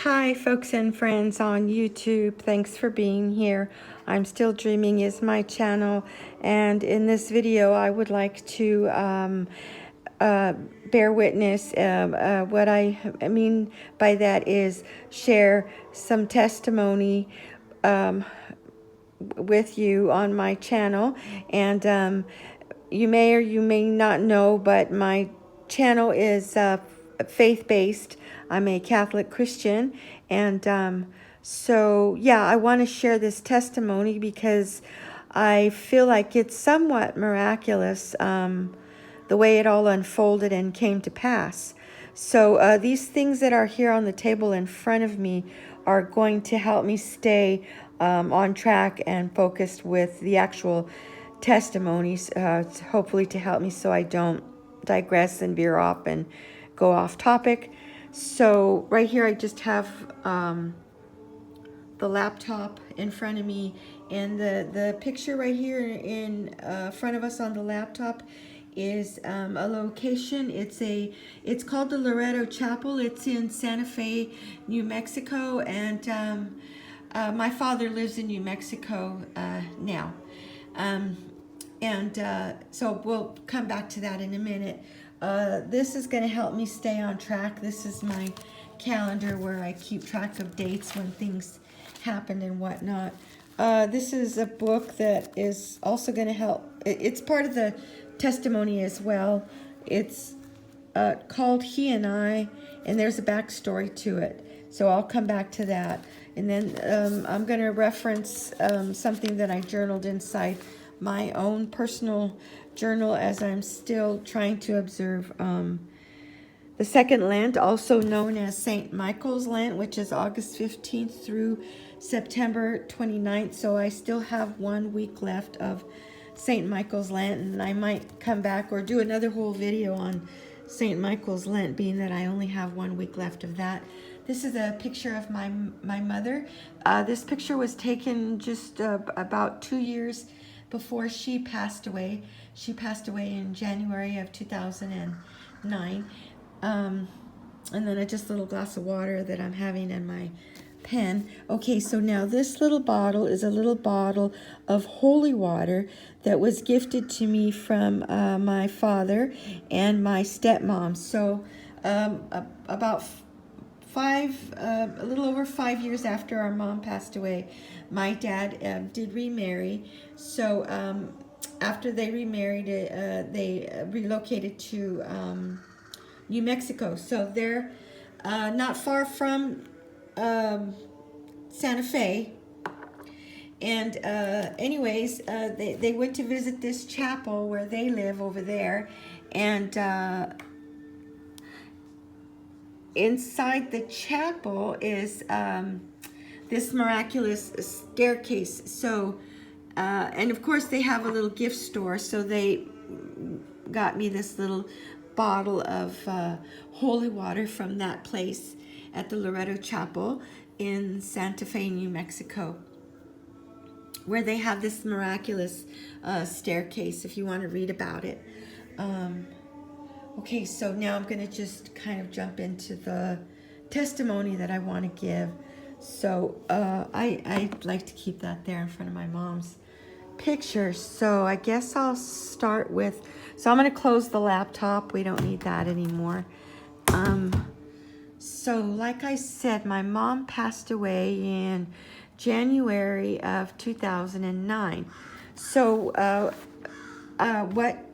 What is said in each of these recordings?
Hi, folks and friends on YouTube. Thanks for being here. I'm Still Dreaming is my channel, and in this video, I would like to bear witness. What I mean by that is share some testimony with you on my channel, and you may or you may not know, but my channel is faith-based. I'm a Catholic Christian, and so yeah, I want to share this testimony because I feel like it's somewhat miraculous, the way it all unfolded and came to pass. So these things that are here on the table in front of me are going to help me stay on track and focused with the actual testimonies, hopefully to help me so I don't digress and veer off and go off topic. So right here I just have the laptop in front of me, and the picture right here in front of us on the laptop is a location. It's called the Loretto Chapel. It's in Santa Fe, New Mexico, and my father lives in New Mexico now. So we'll come back to that in a minute. This is going to help me stay on track. This is my calendar where I keep track of dates when things happen and whatnot. This is a book that is also going to help. It's part of the testimony as well. It's called He and I, and there's a backstory to it. So I'll come back to that. And then I'm going to reference something that I journaled inside my own personal journal as I'm still trying to observe the second Lent, also known as St. Michael's Lent, which is August 15th through September 29th. So I still have 1 week left of St. Michael's Lent, and I might come back or do another whole video on St. Michael's Lent, being that I only have 1 week left of that. This is a picture of my mother. This picture was taken just about 2 years before she passed away. She passed away in January of 2009. And then just a little glass of water that I'm having in my pen. Okay, so now this little bottle is a little bottle of holy water that was gifted to me from my father and my stepmom. So about a little over 5 years after our mom passed away, my dad did remarry. So after they remarried, they relocated to New Mexico. So they're not far from Santa Fe. And anyways, they went to visit this chapel where they live over there. And inside the chapel is this miraculous staircase. So, and of course they have a little gift store. So they got me this little bottle of holy water from that place at the Loretto Chapel in Santa Fe, New Mexico, where they have this miraculous staircase if you want to read about it. Okay, so now I'm going to just kind of jump into the testimony that I want to give. So I'd like to keep that there in front of my mom's picture. So I guess I'll start with, so I'm going to close the laptop. We don't need that anymore. So like I said, my mom passed away in January of 2009. So what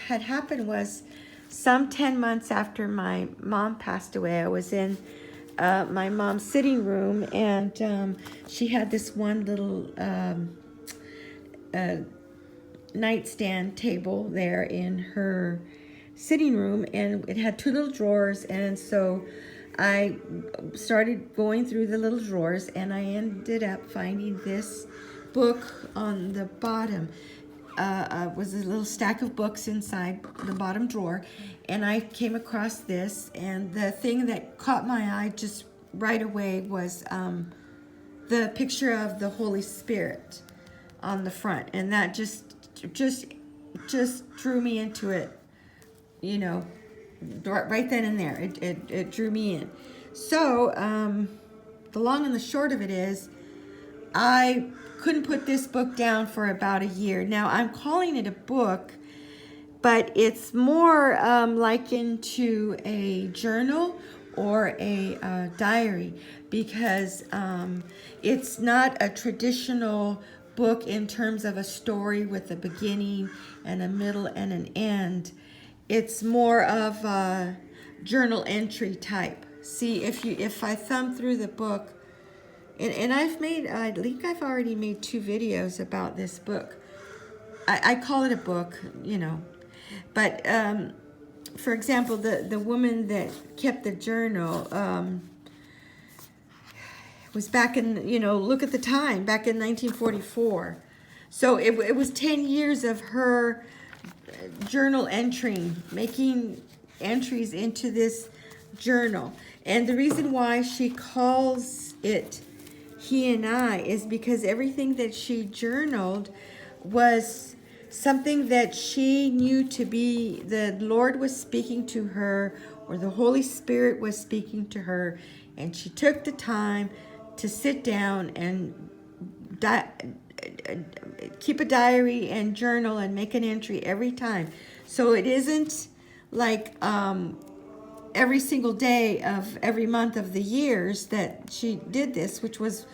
had happened was, some 10 months after my mom passed away, I was in my mom's sitting room, and she had this one little nightstand table there in her sitting room, and it had two little drawers. And so I started going through the little drawers, and I ended up finding this book on the bottom. Was a little stack of books inside the bottom drawer, and I came across this, and the thing that caught my eye just right away was the picture of the Holy Spirit on the front, and that just drew me into it, you know, right then and there. It drew me in. So the long and the short of it is, I couldn't put this book down for about a year. Now, I'm calling it a book, but it's more likened to a journal or a diary, because it's not a traditional book in terms of a story with a beginning and a middle and an end. It's more of a journal entry type. See, if I thumb through the book, and I think I've already made 2 videos about this book. I call it a book, you know. But, for example, the woman that kept the journal was back in, you know, look at the time, back in 1944. So it was 10 years of her journal entering, making entries into this journal. And the reason why she calls it He and I is because everything that she journaled was something that she knew to be the Lord was speaking to her, or the Holy Spirit was speaking to her, and she took the time to sit down and keep a diary and journal and make an entry every time. So it isn't like every single day of every month of the years that she did this, which was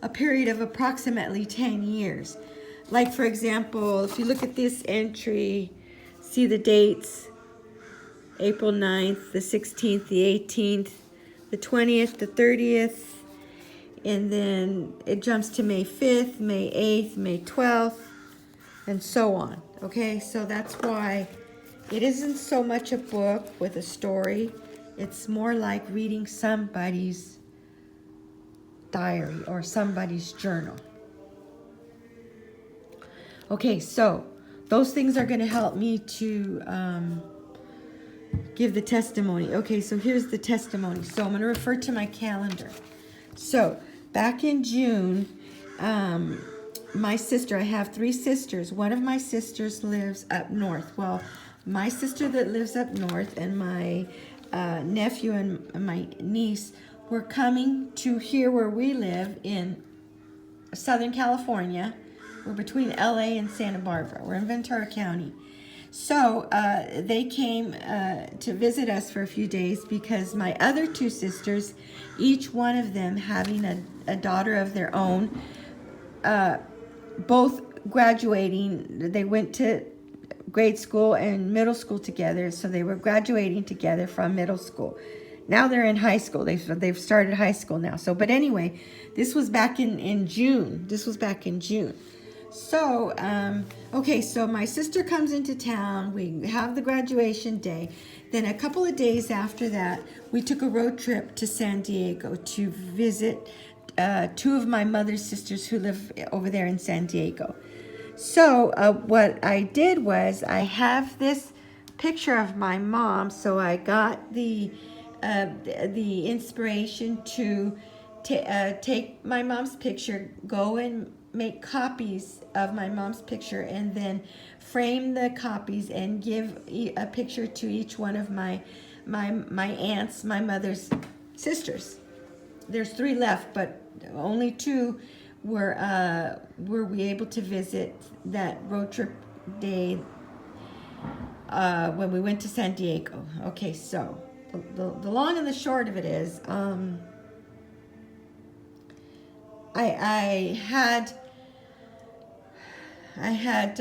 a period of approximately 10 years. Like, for example, if you look at this entry, see the dates, April 9th, the 16th, the 18th, the 20th, the 30th, and then it jumps to May 5th, May 8th, May 12th, and so on. Okay, so that's why it isn't so much a book with a story. It's more like reading somebody's diary or somebody's journal. Okay, so those things are going to help me to give the testimony. Okay, so here's the testimony. So I'm going to refer to my calendar. So back in June, my sister, I have 3 sisters. One of my sisters lives up north. Well, my sister that lives up north and my nephew and my niece were coming to here where we live in Southern California. We're between LA and Santa Barbara. We're in Ventura County. So they came to visit us for a few days because my other 2 sisters, each one of them having a daughter of their own, both graduating. They went to grade school and middle school together, so they were graduating together from middle school. Now they're in high school. They've started high school now. So, but anyway, this was back in June. This was back in June. So, okay, so my sister comes into town. We have the graduation day. Then a couple of days after that, we took a road trip to San Diego to visit 2 of my mother's sisters who live over there in San Diego. So what I did was I have this picture of my mom. So I got the inspiration to take my mom's picture, go and make copies of my mom's picture, and then frame the copies and give a picture to each one of my aunts, my mother's sisters. There's 3 left, but only 2 were we able to visit that road trip day when we went to San Diego. Okay, so the long and the short of it is, I had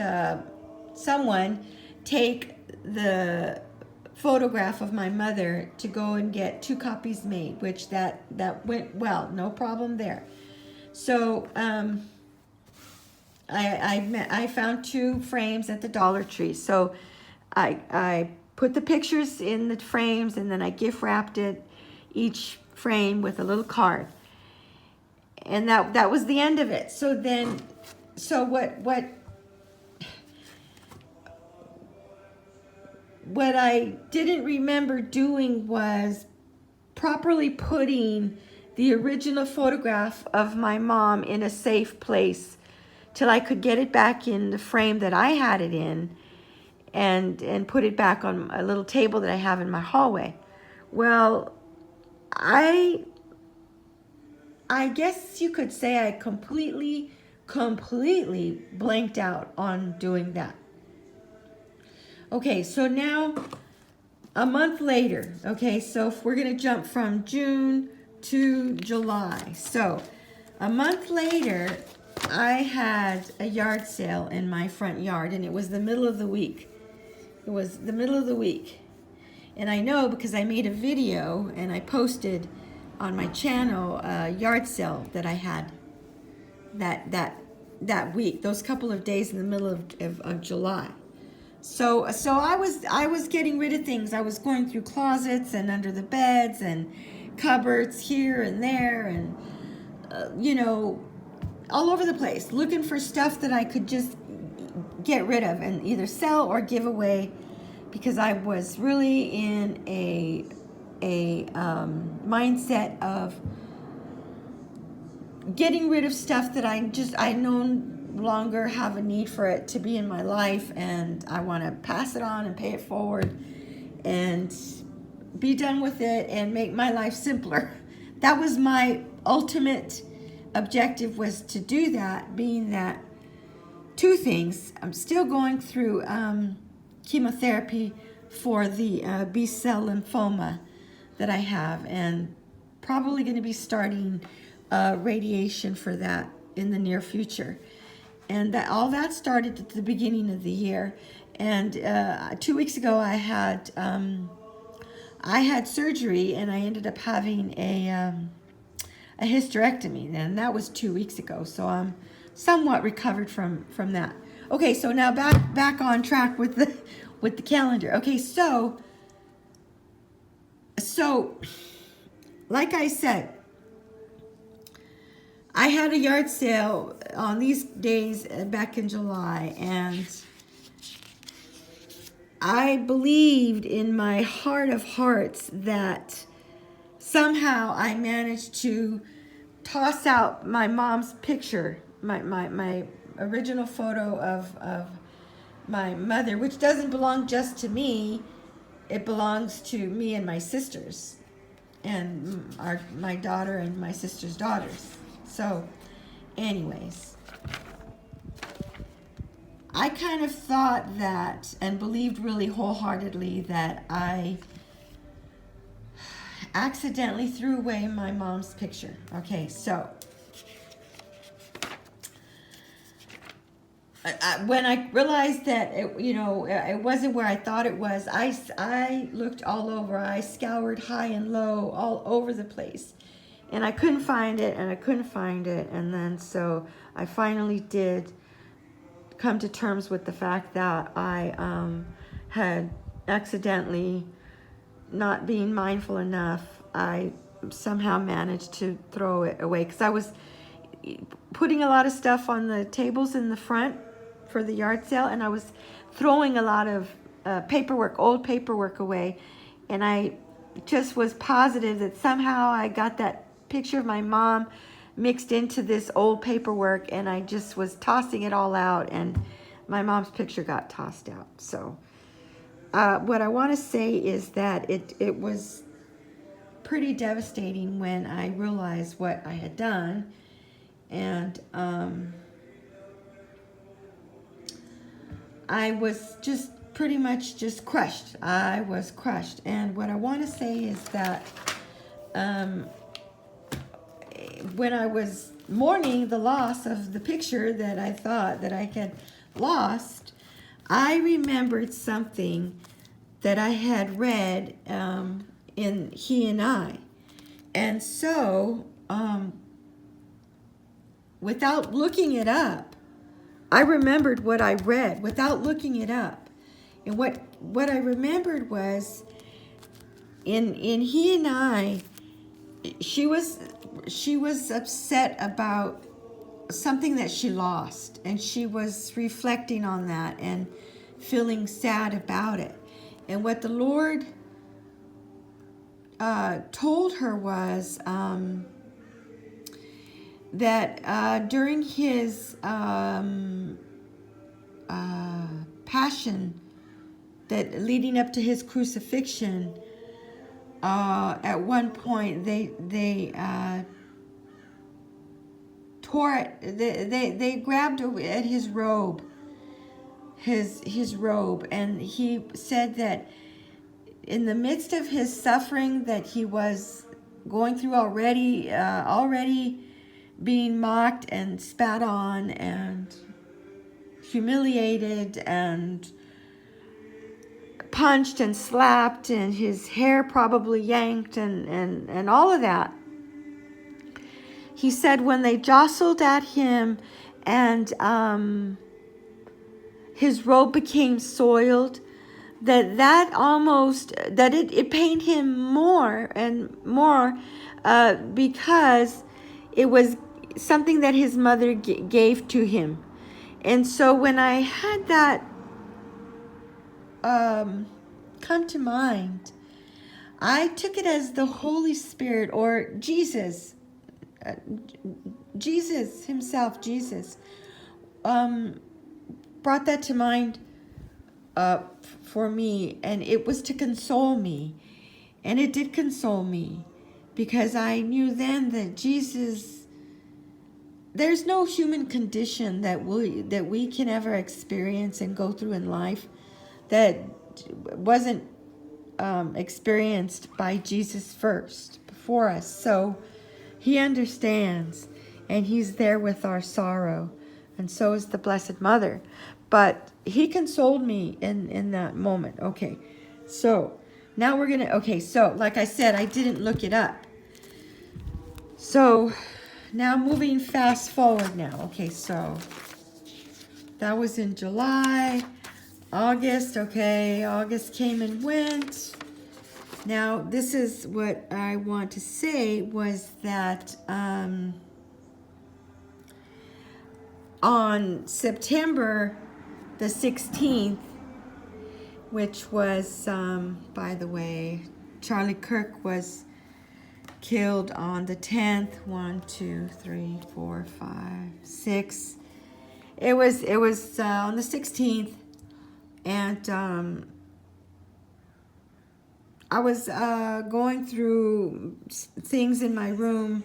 someone take the photograph of my mother to go and get 2 copies made, which that went well, no problem there. So I found 2 frames at the Dollar Tree. So I put the pictures in the frames, and then I gift wrapped each frame with a little card. And that was the end of it. So then, what I didn't remember doing was properly putting the original photograph of my mom in a safe place till I could get it back in the frame that I had it in, and put it back on a little table that I have in my hallway. Well, I I guess you could say I completely blanked out on doing that. Okay, so now a month later, okay, so if we're going to jump from June to July. So a month later, I had a yard sale in my front yard, and it was the middle of the week. It was the middle of the week. And I know because I made a video and I posted on my channel a yard sale that I had that week, those couple of days in the middle of July. So I was getting rid of things. I was going through closets and under the beds and cupboards here and there, and you know, all over the place, looking for stuff that I could just get rid of and either sell or give away, because I was really in a mindset of getting rid of stuff that I no longer have a need for it to be in my life, and I want to pass it on and pay it forward and be done with it and make my life simpler. That was my ultimate objective, was to do that, being that two things. I'm still going through chemotherapy for the B-cell lymphoma that I have, and probably going to be starting radiation for that in the near future. And that all that started at the beginning of the year. And 2 weeks ago, I had surgery, and I ended up having a hysterectomy, and that was 2 weeks ago. So I'm somewhat recovered from that. Okay, so now back on track with the calendar. Okay, so like I said, I had a yard sale on these days back in July, and I believed in my heart of hearts that somehow I managed to toss out my mom's picture, my original photo of my mother, which doesn't belong just to me. It belongs to me and my sisters, and my daughter and my sister's daughters. So, anyways, I kind of thought that and believed really wholeheartedly that I accidentally threw away my mom's picture. Okay, so when I realized that it wasn't where I thought it was, I looked all over. I scoured high and low all over the place, and I couldn't find it, and then so I finally did come to terms with the fact that I had accidentally, not being mindful enough, I somehow managed to throw it away, because I was putting a lot of stuff on the tables in the front for the yard sale, and I was throwing a lot of old paperwork away, and I just was positive that somehow I got that picture of my mom mixed into this old paperwork, and I just was tossing it all out, and my mom's picture got tossed out. So what I want to say is that it was pretty devastating when I realized what I had done, and I was just pretty much just crushed. I was crushed. And what I want to say is that when I was mourning the loss of the picture that I thought that I had lost, I remembered something that I had read in He and I. And so, without looking it up, I remembered what I read without looking it up. And what I remembered was in He and I, she was upset about something that she lost, and she was reflecting on that and feeling sad about it. And what the Lord told her was that during his passion, that leading up to his crucifixion, at one point they tore it. They grabbed at his robe, his robe, and he said that in the midst of his suffering that he was going through already being mocked and spat on and humiliated and punched and slapped, and his hair probably yanked and all of that. He said when they jostled at him and his robe became soiled, it pained him more and more because it was something that his mother gave to him. And so when I had that come to mind, I took it as the Holy Spirit or Jesus himself, Jesus, brought that to mind for me, and it was to console me. And it did console me, because I knew then that Jesus, there's no human condition that we can ever experience and go through in life that wasn't experienced by Jesus first, before us. So he understands, and he's there with our sorrow, and so is the Blessed Mother. But he consoled me in that moment. Okay, so now we're gonna, so like I said, I didn't look it up. So now moving fast forward now. Okay, so that was in July. August, August came and went. Now, this is what I want to say was that on September the 16th, which was, by the way, Charlie Kirk was killed on the 10th. 1, 2, 3, 4, 5, 6. It was on the 16th. And I was going through things in my room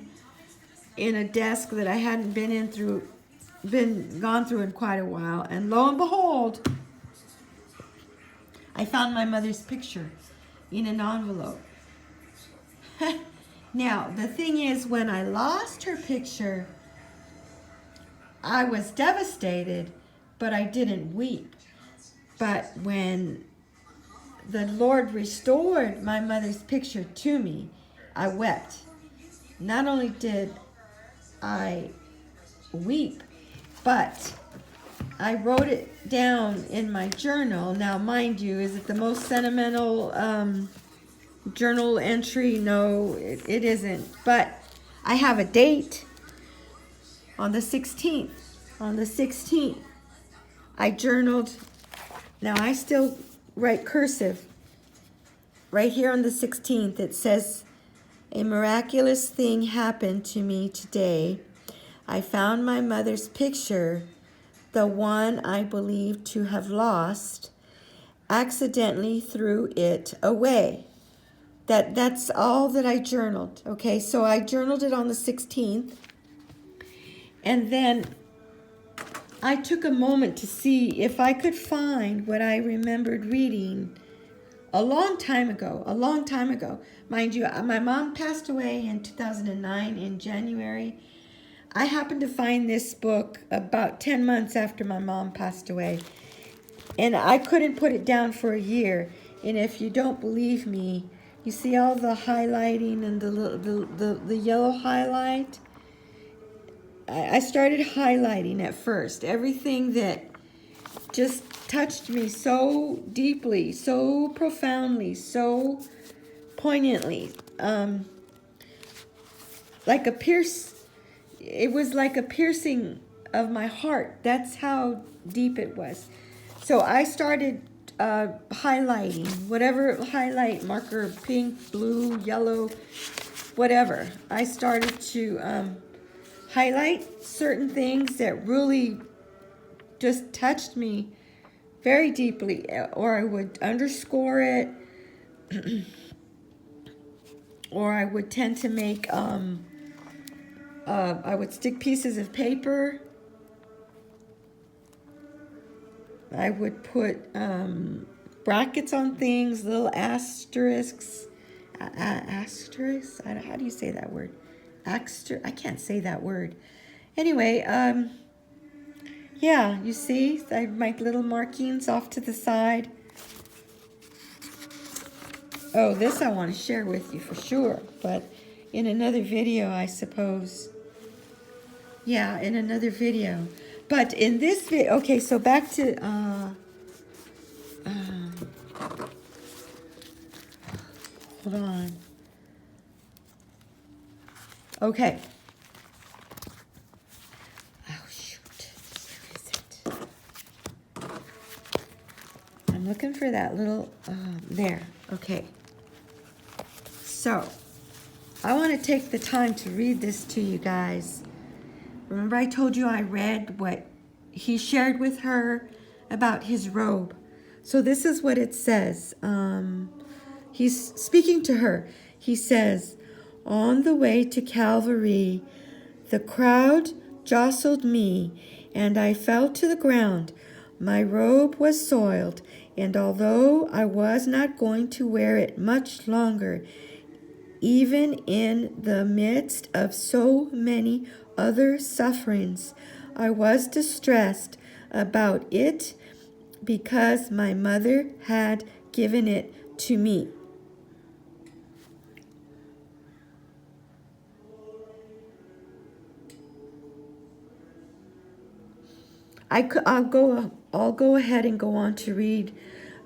in a desk that I hadn't gone through in quite a while, and lo and behold, I found my mother's picture in an envelope. Now, the thing is, when I lost her picture, I was devastated, but I didn't weep. But when the Lord restored my mother's picture to me, I wept. Not only did I weep, but I wrote it down in my journal. Now, mind you, is it the most sentimental journal entry? No, it isn't. But I have a date on the 16th. On the 16th, I journaled. Now, I still write cursive. Right here on the 16th, it says, "A miraculous thing happened to me today. I found my mother's picture, the one I believed to have lost, accidentally threw it away." That's all that I journaled. Okay, so I journaled it on the 16th. And then I took a moment to see if I could find what I remembered reading a long time ago. Mind you, my mom passed away in 2009 in January. I happened to find this book about 10 months after my mom passed away. And I couldn't put it down for a year. And if you don't believe me, you see all the highlighting and the yellow highlight? I started highlighting at first. Everything that just touched me so deeply, so profoundly, so poignantly. It was like a piercing of my heart. That's how deep it was. So I started highlighting, whatever highlight marker, pink, blue, yellow, whatever. I started to highlight certain things that really just touched me very deeply, or I would underscore it, or I would tend to make I would stick pieces of paper. I would put brackets on things, little asterisks. Asterisks? How do you say that word? I can't say that word. Anyway, yeah, you see, I make little markings off to the side. Oh, this I want to share with you for sure, but in another video, I suppose. Yeah, in another video. But in this video, okay, so back to, hold on. Okay. Oh, shoot. Where is it? I'm looking for that little, there. Okay. So, I want to take the time to read this to you guys. Remember I told you I read what he shared with her about his robe. So this is what it says. He's speaking to her. He says, on the way to Calvary, the crowd jostled me, and I fell to the ground. My robe was soiled, and although I was not going to wear it much longer, even in the midst of so many other sufferings, I was distressed about it because my mother had given it to me. I'll go ahead and go on to read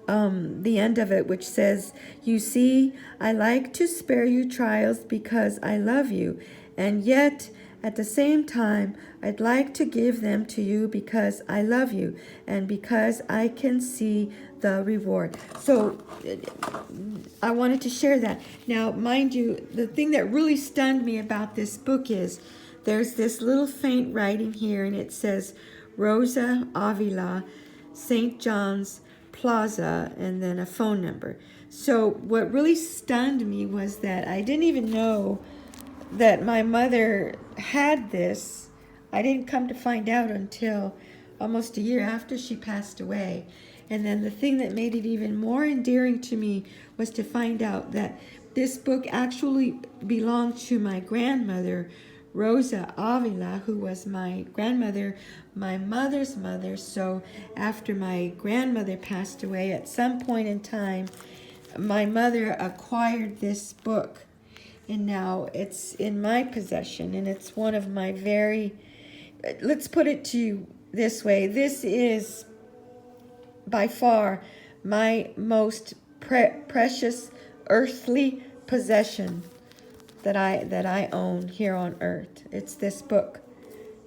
the end of it, which says, you see, I like to spare you trials because I love you, and yet at the same time, I'd like to give them to you because I love you and because I can see the reward. So I wanted to share that. Now, mind you, the thing that really stunned me about this book is there's this little faint writing here, and it says Rosa Avila, St. John's Plaza, and then a phone number. So what really stunned me was that I didn't even know that my mother had this. I didn't come to find out until almost a year after she passed away. And then the thing that made it even more endearing to me was to find out that this book actually belonged to my grandmother, Rosa Avila, who was my grandmother, my mother's mother. So after my grandmother passed away, at some point in time, my mother acquired this book. And now it's in my possession, and it's one of my very, let's put it to you this way. This is by far my most precious earthly possession that I own here on earth. It's this book,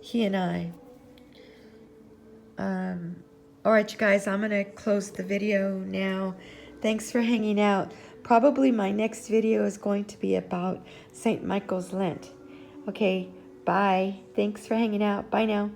He and I. All right, you guys, I'm going to close the video now. Thanks for hanging out. Probably my next video is going to be about St. Michael's Lent. Okay, bye. Thanks for hanging out. Bye now.